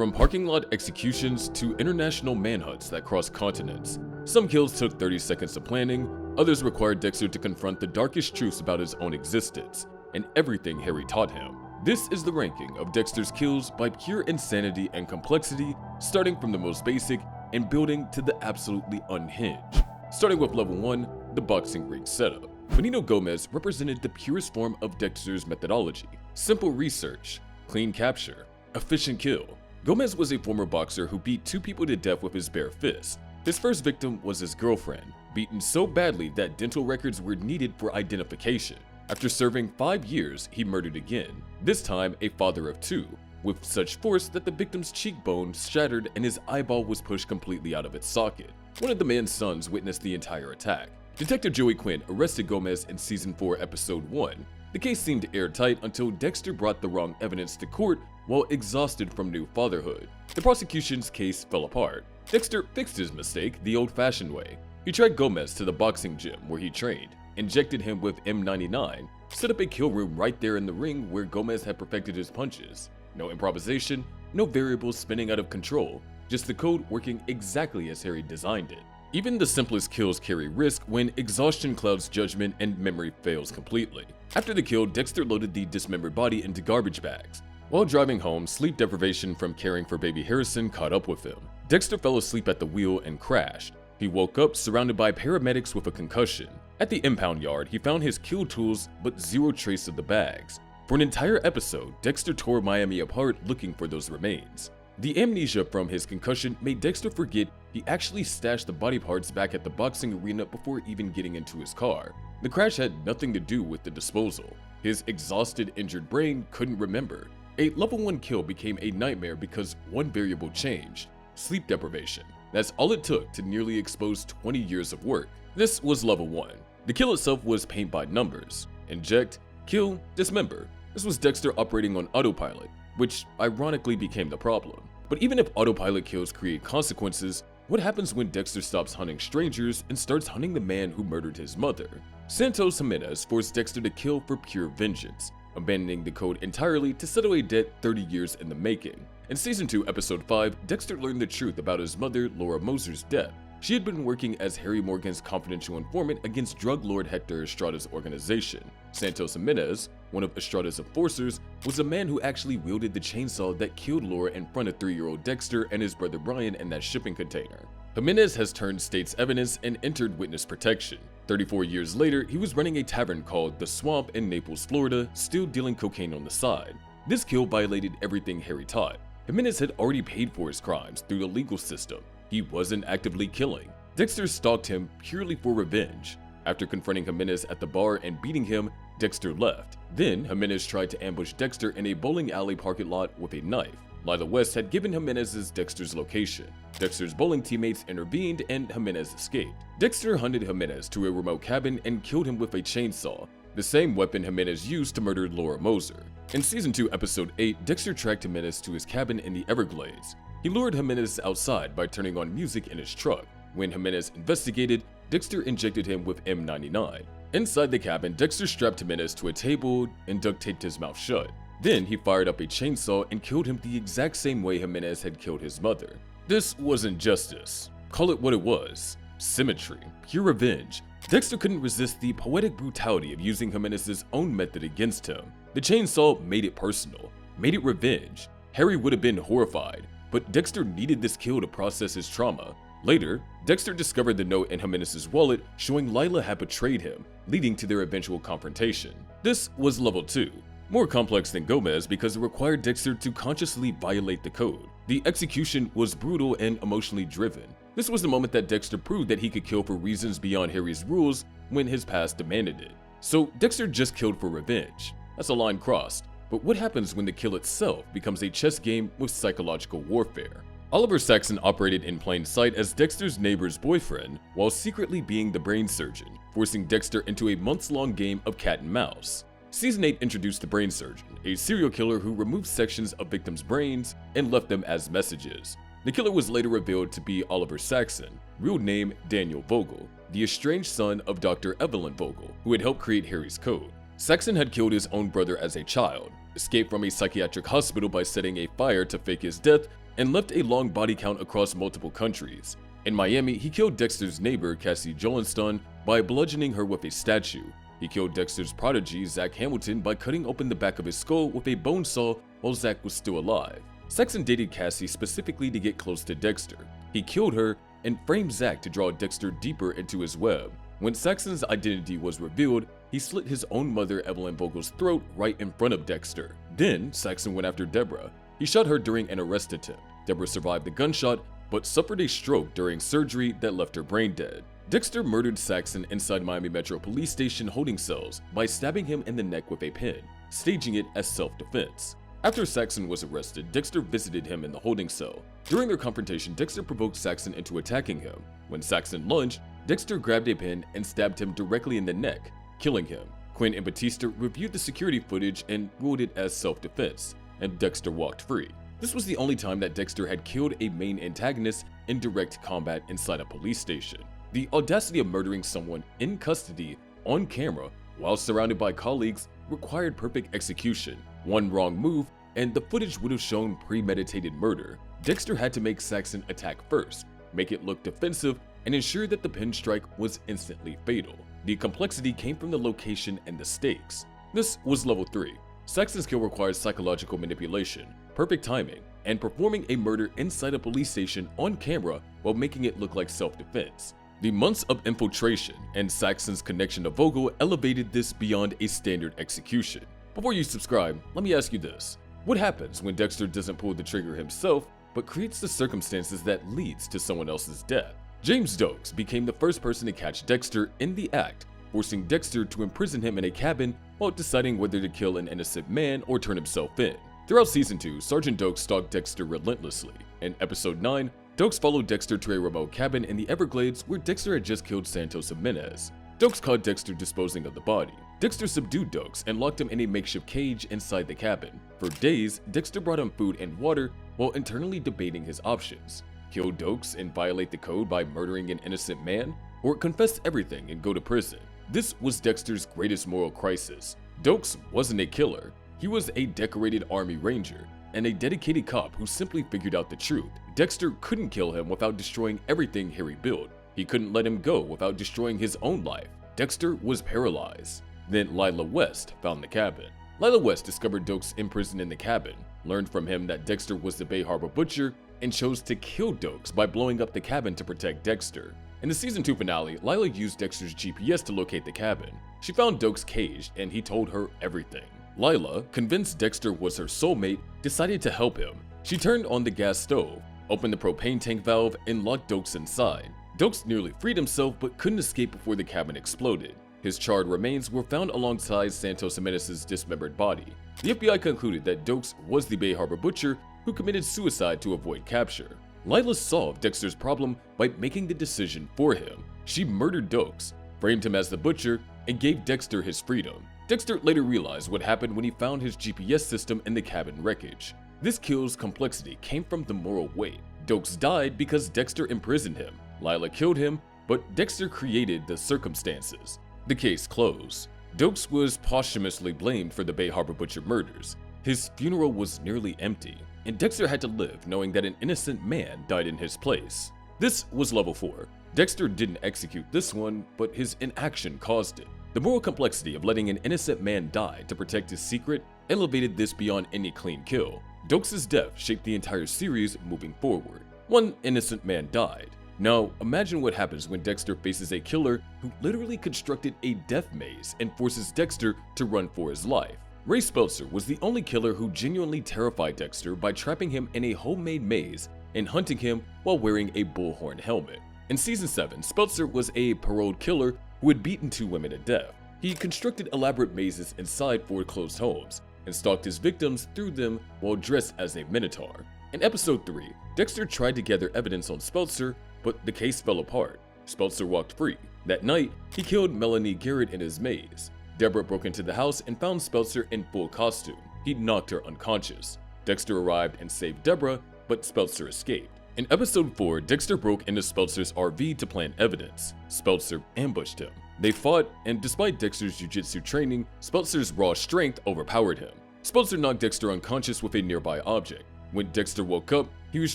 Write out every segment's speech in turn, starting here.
From parking lot executions to international manhunts that cross continents, some kills took 30 seconds of planning, others required Dexter to confront the darkest truths about his own existence and everything Harry taught him. This is the ranking of Dexter's kills by pure insanity and complexity, starting from the most basic and building to the absolutely unhinged. Starting with level 1, the boxing ring setup. Benito Gomez represented the purest form of Dexter's methodology: simple research, clean capture, efficient kill. Gomez was a former boxer who beat 2 people to death with his bare fist. His first victim was his girlfriend, beaten so badly that dental records were needed for identification. After serving 5 years, he murdered again, this time a father of 2, with such force that the victim's cheekbone shattered and his eyeball was pushed completely out of its socket. One of the man's sons witnessed the entire attack. Detective Joey Quinn arrested Gomez in Season 4, Episode 1. The case seemed airtight until Dexter brought the wrong evidence to court while exhausted from new fatherhood. The prosecution's case fell apart. Dexter fixed his mistake the old-fashioned way. He dragged Gomez to the boxing gym where he trained, injected him with M99, set up a kill room right there in the ring where Gomez had perfected his punches. No improvisation, no variables spinning out of control, just the code working exactly as Harry designed it. Even the simplest kills carry risk when exhaustion clouds judgment and memory fails completely. After the kill, Dexter loaded the dismembered body into garbage bags. While driving home, sleep deprivation from caring for baby Harrison caught up with him. Dexter fell asleep at the wheel and crashed. He woke up surrounded by paramedics with a concussion. At the impound yard, he found his kill tools but zero trace of the bags. For an entire episode, Dexter tore Miami apart looking for those remains. The amnesia from his concussion made Dexter forget he actually stashed the body parts back at the boxing arena before even getting into his car. The crash had nothing to do with the disposal. His exhausted, injured brain couldn't remember. A level 1 kill became a nightmare because one variable changed: sleep deprivation. That's all it took to nearly expose 20 years of work. This was level 1. The kill itself was paint by numbers: inject, kill, dismember. This was Dexter operating on autopilot, which ironically became the problem. But even if autopilot kills create consequences, what happens when Dexter stops hunting strangers and starts hunting the man who murdered his mother? Santos Jimenez forced Dexter to kill for pure vengeance, abandoning the code entirely to settle a debt 30 years in the making. In Season 2, Episode 5, Dexter learned the truth about his mother, Laura Moser's death. She had been working as Harry Morgan's confidential informant against drug lord Hector Estrada's organization. Santos Jimenez, one of Estrada's enforcers, was a man who actually wielded the chainsaw that killed Laura in front of 3-year-old Dexter and his brother Brian in that shipping container. Jimenez has turned state's evidence and entered witness protection. 34 years later, he was running a tavern called The Swamp in Naples, Florida, still dealing cocaine on the side. This kill violated everything Harry taught. Jimenez had already paid for his crimes through the legal system. He wasn't actively killing. Dexter stalked him purely for revenge. After confronting Jimenez at the bar and beating him, Dexter left. Then, Jimenez tried to ambush Dexter in a bowling alley parking lot with a knife. Lila West had given Jimenez's Dexter's location. Dexter's bowling teammates intervened and Jimenez escaped. Dexter hunted Jimenez to a remote cabin and killed him with a chainsaw, the same weapon Jimenez used to murder Laura Moser. In Season 2, Episode 8, Dexter tracked Jimenez to his cabin in the Everglades. He lured Jimenez outside by turning on music in his truck. When Jimenez investigated, Dexter injected him with M99. Inside the cabin, Dexter strapped Jimenez to a table and duct taped his mouth shut. Then he fired up a chainsaw and killed him the exact same way Jimenez had killed his mother. This wasn't justice. Call it what it was: symmetry, pure revenge. Dexter couldn't resist the poetic brutality of using Jimenez's own method against him. The chainsaw made it personal, made it revenge. Harry would have been horrified, but Dexter needed this kill to process his trauma. Later, Dexter discovered the note in Jimenez's wallet showing Lila had betrayed him, leading to their eventual confrontation. This was level 2. More complex than Gomez because it required Dexter to consciously violate the code. The execution was brutal and emotionally driven. This was the moment that Dexter proved that he could kill for reasons beyond Harry's rules when his past demanded it. So Dexter just killed for revenge. That's a line crossed. But what happens when the kill itself becomes a chess game with psychological warfare? Oliver Saxon operated in plain sight as Dexter's neighbor's boyfriend while secretly being the brain surgeon, forcing Dexter into a months-long game of cat and mouse. Season 8 introduced the brain surgeon, a serial killer who removed sections of victims' brains and left them as messages. The killer was later revealed to be Oliver Saxon, real name Daniel Vogel, the estranged son of Dr. Evelyn Vogel, who had helped create Harry's code. Saxon had killed his own brother as a child, escaped from a psychiatric hospital by setting a fire to fake his death, and left a long body count across multiple countries. In Miami, he killed Dexter's neighbor, Cassie Jolinstone, by bludgeoning her with a statue. He killed Dexter's prodigy, Zach Hamilton, by cutting open the back of his skull with a bone saw while Zach was still alive. Saxon dated Cassie specifically to get close to Dexter. He killed her and framed Zach to draw Dexter deeper into his web. When Saxon's identity was revealed, he slit his own mother, Evelyn Vogel's throat right in front of Dexter. Then, Saxon went after Deborah. He shot her during an arrest attempt. Deborah survived the gunshot, but suffered a stroke during surgery that left her brain dead. Dexter murdered Saxon inside Miami Metro Police Station holding cells by stabbing him in the neck with a pin, staging it as self-defense. After Saxon was arrested, Dexter visited him in the holding cell. During their confrontation, Dexter provoked Saxon into attacking him. When Saxon lunged, Dexter grabbed a pin and stabbed him directly in the neck, killing him. Quinn and Batista reviewed the security footage and ruled it as self-defense, and Dexter walked free. This was the only time that Dexter had killed a main antagonist in direct combat inside a police station. The audacity of murdering someone in custody on camera while surrounded by colleagues required perfect execution. One wrong move, and the footage would have shown premeditated murder. Dexter had to make Saxon attack first, make it look defensive, and ensure that the pin strike was instantly fatal. The complexity came from the location and the stakes. This was level 3. Saxon's kill requires psychological manipulation, perfect timing, and performing a murder inside a police station on camera while making it look like self-defense. The months of infiltration and Saxon's connection to Vogel elevated this beyond a standard execution. Before you subscribe, let me ask you this. What happens when Dexter doesn't pull the trigger himself, but creates the circumstances that leads to someone else's death? James Dokes became the first person to catch Dexter in the act, forcing Dexter to imprison him in a cabin while deciding whether to kill an innocent man or turn himself in. Throughout Season 2, Sergeant Dokes stalked Dexter relentlessly. In Episode 9, Dokes followed Dexter to a remote cabin in the Everglades where Dexter had just killed Santos Jimenez. Dokes caught Dexter disposing of the body. Dexter subdued Dokes and locked him in a makeshift cage inside the cabin. For days, Dexter brought him food and water while internally debating his options. Kill Dokes and violate the code by murdering an innocent man, or confess everything and go to prison. This was Dexter's greatest moral crisis. Dokes wasn't a killer. He was a decorated Army Ranger and a dedicated cop who simply figured out the truth. Dexter couldn't kill him without destroying everything Harry built. He couldn't let him go without destroying his own life. Dexter was paralyzed. Then Lila West found the cabin. Lila West discovered Dokes imprisoned in the cabin, learned from him that Dexter was the Bay Harbor Butcher, and chose to kill Dokes by blowing up the cabin to protect Dexter. In the Season 2 finale, Lila used Dexter's GPS to locate the cabin. She found Dokes caged, and he told her everything. Lila, convinced Dexter was her soulmate, decided to help him. She turned on the gas stove, opened the propane tank valve, and locked Dokes inside. Dokes nearly freed himself but couldn't escape before the cabin exploded. His charred remains were found alongside Santos Jimenez's dismembered body. The FBI concluded that Dokes was the Bay Harbor Butcher who committed suicide to avoid capture. Lila solved Dexter's problem by making the decision for him. She murdered Dokes, framed him as the Butcher, and gave Dexter his freedom. Dexter later realized what happened when he found his GPS system in the cabin wreckage. This kill's complexity came from the moral weight. Dokes died because Dexter imprisoned him. Lila killed him, but Dexter created the circumstances. The case closed. Dokes was posthumously blamed for the Bay Harbor Butcher murders. His funeral was nearly empty, and Dexter had to live knowing that an innocent man died in his place. This was level 4. Dexter didn't execute this one, but his inaction caused it. The moral complexity of letting an innocent man die to protect his secret elevated this beyond any clean kill. Dokes' death shaped the entire series moving forward. One innocent man died. Now, imagine what happens when Dexter faces a killer who literally constructed a death maze and forces Dexter to run for his life. Ray Speltzer was the only killer who genuinely terrified Dexter by trapping him in a homemade maze and hunting him while wearing a bullhorn helmet. In Season 7, Speltzer was a paroled killer who had beaten 2 women to death. He constructed elaborate mazes inside foreclosed homes and stalked his victims through them while dressed as a minotaur. In Episode 3, Dexter tried to gather evidence on Speltzer, but the case fell apart. Speltzer walked free. That night, he killed Melanie Garrett in his maze. Deborah broke into the house and found Speltzer in full costume. He knocked her unconscious. Dexter arrived and saved Deborah, but Speltzer escaped. In Episode 4, Dexter broke into Speltzer's RV to plant evidence. Speltzer ambushed him. They fought, and despite Dexter's jiu-jitsu training, Speltzer's raw strength overpowered him. Speltzer knocked Dexter unconscious with a nearby object. When Dexter woke up, He was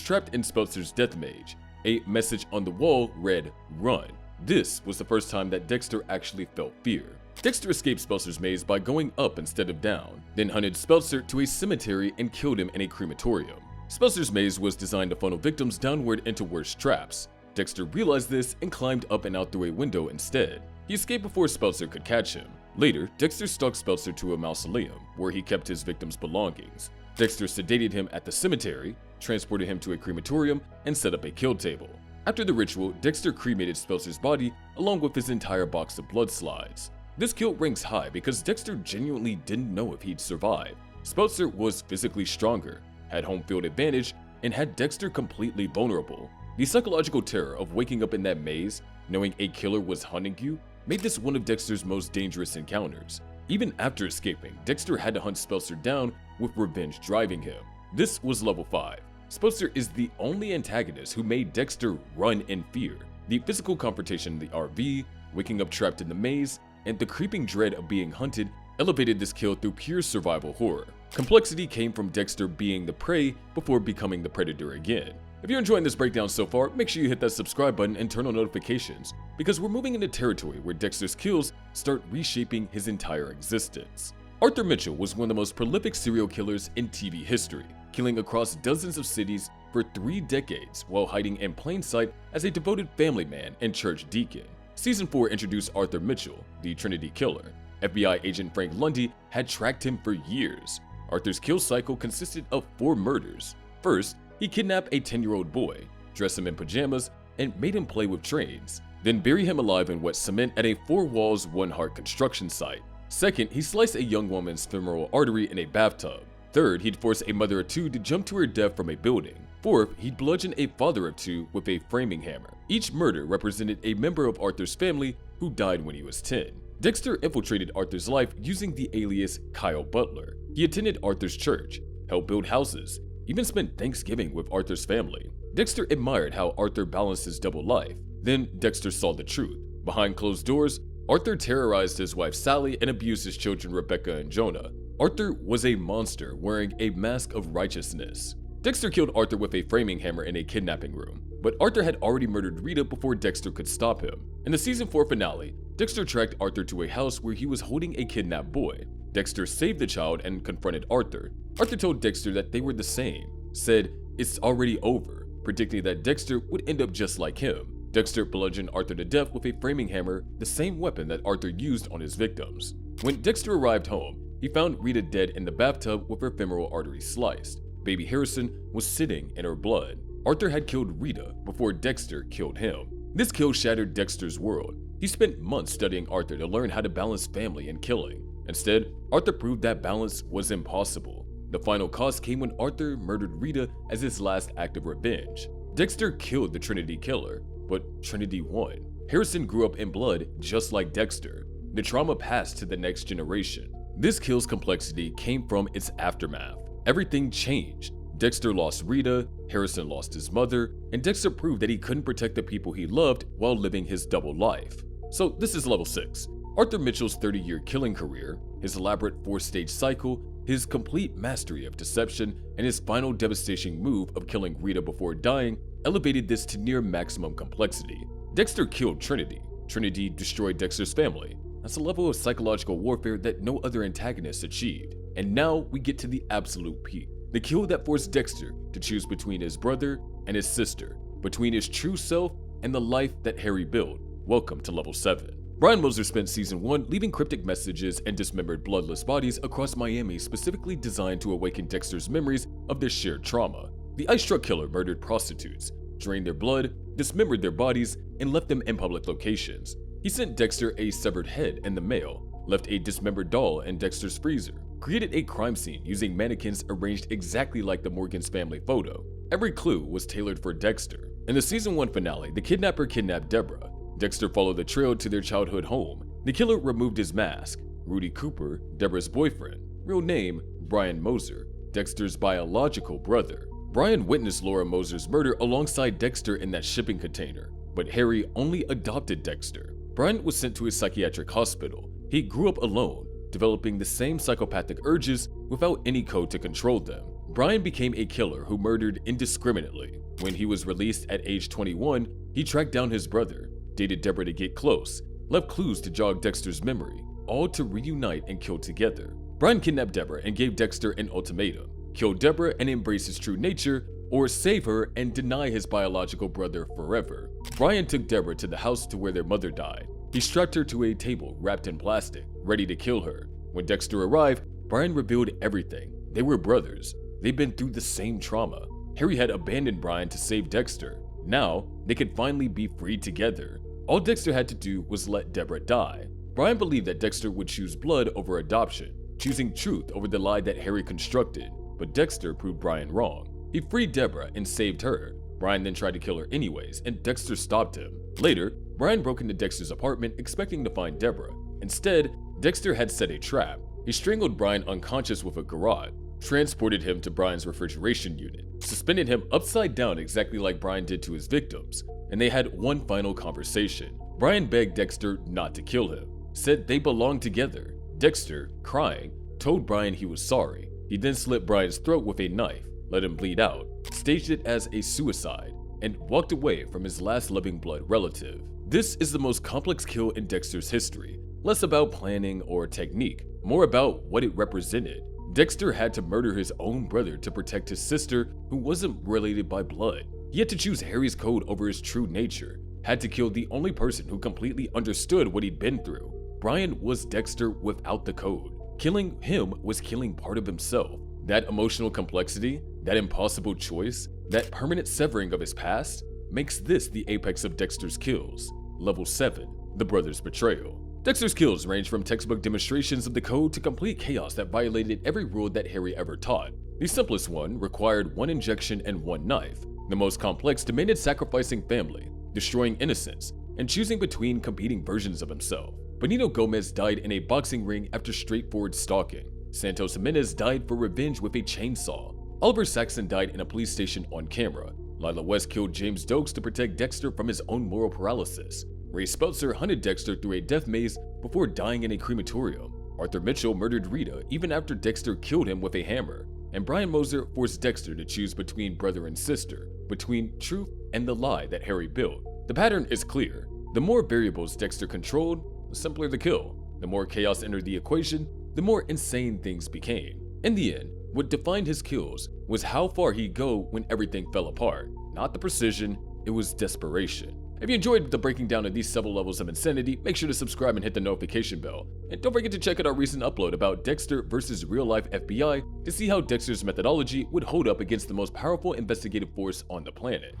trapped in Speltzer's death mage. A message on the wall read, "Run." This was the first time that Dexter actually felt fear. Dexter escaped Speltzer's maze by going up instead of down, then hunted Speltzer to a cemetery and killed him in a crematorium. Speltzer's maze was designed to funnel victims downward into worse traps. Dexter realized this and climbed up and out through a window instead. He escaped before Speltzer could catch him. Later, Dexter stalked Speltzer to a mausoleum, where he kept his victims' belongings. Dexter sedated him at the cemetery, transported him to a crematorium, and set up a kill table. After the ritual, Dexter cremated Speltzer's body along with his entire box of blood slides. This kill ranks high because Dexter genuinely didn't know if he'd survive. Speltzer was physically stronger, had home field advantage, and had Dexter completely vulnerable. The psychological terror of waking up in that maze, knowing a killer was hunting you, made this one of Dexter's most dangerous encounters. Even after escaping, Dexter had to hunt Speltzer down with revenge driving him. This was level 5. Speltzer is the only antagonist who made Dexter run in fear. The physical confrontation in the RV, waking up trapped in the maze, and the creeping dread of being hunted elevated this kill through pure survival horror. Complexity came from Dexter being the prey before becoming the predator again. If you're enjoying this breakdown so far, make sure you hit that subscribe button and turn on notifications, because we're moving into territory where Dexter's kills start reshaping his entire existence. Arthur Mitchell was one of the most prolific serial killers in TV history, killing across dozens of cities for 3 decades while hiding in plain sight as a devoted family man and church deacon. Season 4 introduced Arthur Mitchell, the Trinity killer. FBI agent Frank Lundy had tracked him for years. Arthur's kill cycle consisted of 4 murders. First, he kidnapped a 10-year-old boy, dressed him in pajamas, and made him play with trains, then bury him alive in wet cement at a 4 walls, 1 heart construction site. Second, he sliced a young woman's femoral artery in a bathtub. Third, he'd force a mother of 2 to jump to her death from a building. Fourth, he'd bludgeon a father of 2 with a framing hammer. Each murder represented a member of Arthur's family who died when he was 10. Dexter infiltrated Arthur's life using the alias Kyle Butler. He attended Arthur's church, helped build houses, even spent Thanksgiving with Arthur's family. Dexter admired how Arthur balanced his double life. Then Dexter saw the truth. Behind closed doors, Arthur terrorized his wife Sally and abused his children Rebecca and Jonah. Arthur was a monster wearing a mask of righteousness. Dexter killed Arthur with a framing hammer in a kidnapping room, but Arthur had already murdered Rita before Dexter could stop him. In the season 4 finale, Dexter tracked Arthur to a house where he was holding a kidnapped boy. Dexter saved the child and confronted Arthur. Arthur told Dexter that they were the same, said, "It's already over," predicting that Dexter would end up just like him. Dexter bludgeoned Arthur to death with a framing hammer, the same weapon that Arthur used on his victims. When Dexter arrived home, he found Rita dead in the bathtub with her femoral artery sliced. Baby Harrison was sitting in her blood. Arthur had killed Rita before Dexter killed him. This kill shattered Dexter's world. He spent months studying Arthur to learn how to balance family and killing. Instead, Arthur proved that balance was impossible. The final cost came when Arthur murdered Rita as his last act of revenge. Dexter killed the Trinity killer, but Trinity won. Harrison grew up in blood just like Dexter. The trauma passed to the next generation. This kill's complexity came from its aftermath. Everything changed. Dexter lost Rita, Harrison lost his mother, and Dexter proved that he couldn't protect the people he loved while living his double life. So this is level 6. Arthur Mitchell's 30-year killing career, his elaborate 4-stage cycle, his complete mastery of deception, and his final devastating move of killing Rita before dying elevated this to near maximum complexity. Dexter killed Trinity. Trinity destroyed Dexter's family. That's a level of psychological warfare that no other antagonist achieved. And now we get to the absolute peak. The kill that forced Dexter to choose between his brother and his sister, between his true self and the life that Harry built. Welcome to level 7. Brian Moser spent season 1 leaving cryptic messages and dismembered bloodless bodies across Miami specifically designed to awaken Dexter's memories of their shared trauma. The ice truck killer murdered prostitutes, drained their blood, dismembered their bodies, and left them in public locations. He sent Dexter a severed head in the mail, left a dismembered doll in Dexter's freezer, created a crime scene using mannequins arranged exactly like the Morgan's family photo. Every clue was tailored for Dexter. In the season 1 finale, the kidnapper kidnapped Deborah. Dexter followed the trail to their childhood home. The killer removed his mask. Rudy Cooper, Deborah's boyfriend, real name Brian Moser, Dexter's biological brother. Brian witnessed Laura Moser's murder alongside Dexter in that shipping container, but Harry only adopted Dexter. Brian was sent to a psychiatric hospital. He grew up alone, developing the same psychopathic urges without any code to control them. Brian became a killer who murdered indiscriminately. When he was released at age 21, he tracked down his brother, dated Deborah to get close, left clues to jog Dexter's memory, all to reunite and kill together. Brian kidnapped Deborah and gave Dexter an ultimatum: kill Deborah and embrace his true nature, or save her and deny his biological brother forever. Brian took Deborah to the house to where their mother died. He strapped her to a table wrapped in plastic, ready to kill her. When Dexter arrived, Brian revealed everything. They were brothers. They'd been through the same trauma. Harry had abandoned Brian to save Dexter. Now, they could finally be freed together. All Dexter had to do was let Deborah die. Brian believed that Dexter would choose blood over adoption, choosing truth over the lie that Harry constructed. But Dexter proved Brian wrong. He freed Deborah and saved her. Brian then tried to kill her anyways, and Dexter stopped him. Later, Brian broke into Dexter's apartment expecting to find Deborah. Instead, Dexter had set a trap. He strangled Brian unconscious with a garrote, transported him to Brian's refrigeration unit, suspended him upside down exactly like Brian did to his victims, and they had one final conversation. Brian begged Dexter not to kill him, said they belonged together. Dexter, crying, told Brian he was sorry. He then slit Brian's throat with a knife, let him bleed out, staged it as a suicide, and walked away from his last living blood relative. This is the most complex kill in Dexter's history, less about planning or technique, more about what it represented. Dexter had to murder his own brother to protect his sister, who wasn't related by blood. He had to choose Harry's code over his true nature, had to kill the only person who completely understood what he'd been through. Brian was Dexter without the code. Killing him was killing part of himself. That emotional complexity, that impossible choice, that permanent severing of his past, makes this the apex of Dexter's kills. Level 7, the brother's betrayal. Dexter's kills range from textbook demonstrations of the code to complete chaos that violated every rule that Harry ever taught. The simplest one required one injection and one knife. The most complex demanded sacrificing family, destroying innocence, and choosing between competing versions of himself. Benito Gomez died in a boxing ring after straightforward stalking. Santos Jimenez died for revenge with a chainsaw. Oliver Saxon died in a police station on camera. Lila West killed James Dokes to protect Dexter from his own moral paralysis. Ray Speltzer hunted Dexter through a death maze before dying in a crematorium. Arthur Mitchell murdered Rita even after Dexter killed him with a hammer. And Brian Moser forced Dexter to choose between brother and sister, between truth and the lie that Harry built. The pattern is clear. The more variables Dexter controlled, the simpler the kill. The more chaos entered the equation, the more insane things became. In the end, what defined his kills was how far he'd go when everything fell apart. Not the precision, it was desperation. If you enjoyed the breaking down of these several levels of insanity, make sure to subscribe and hit the notification bell. And don't forget to check out our recent upload about Dexter versus real-life FBI to see how Dexter's methodology would hold up against the most powerful investigative force on the planet.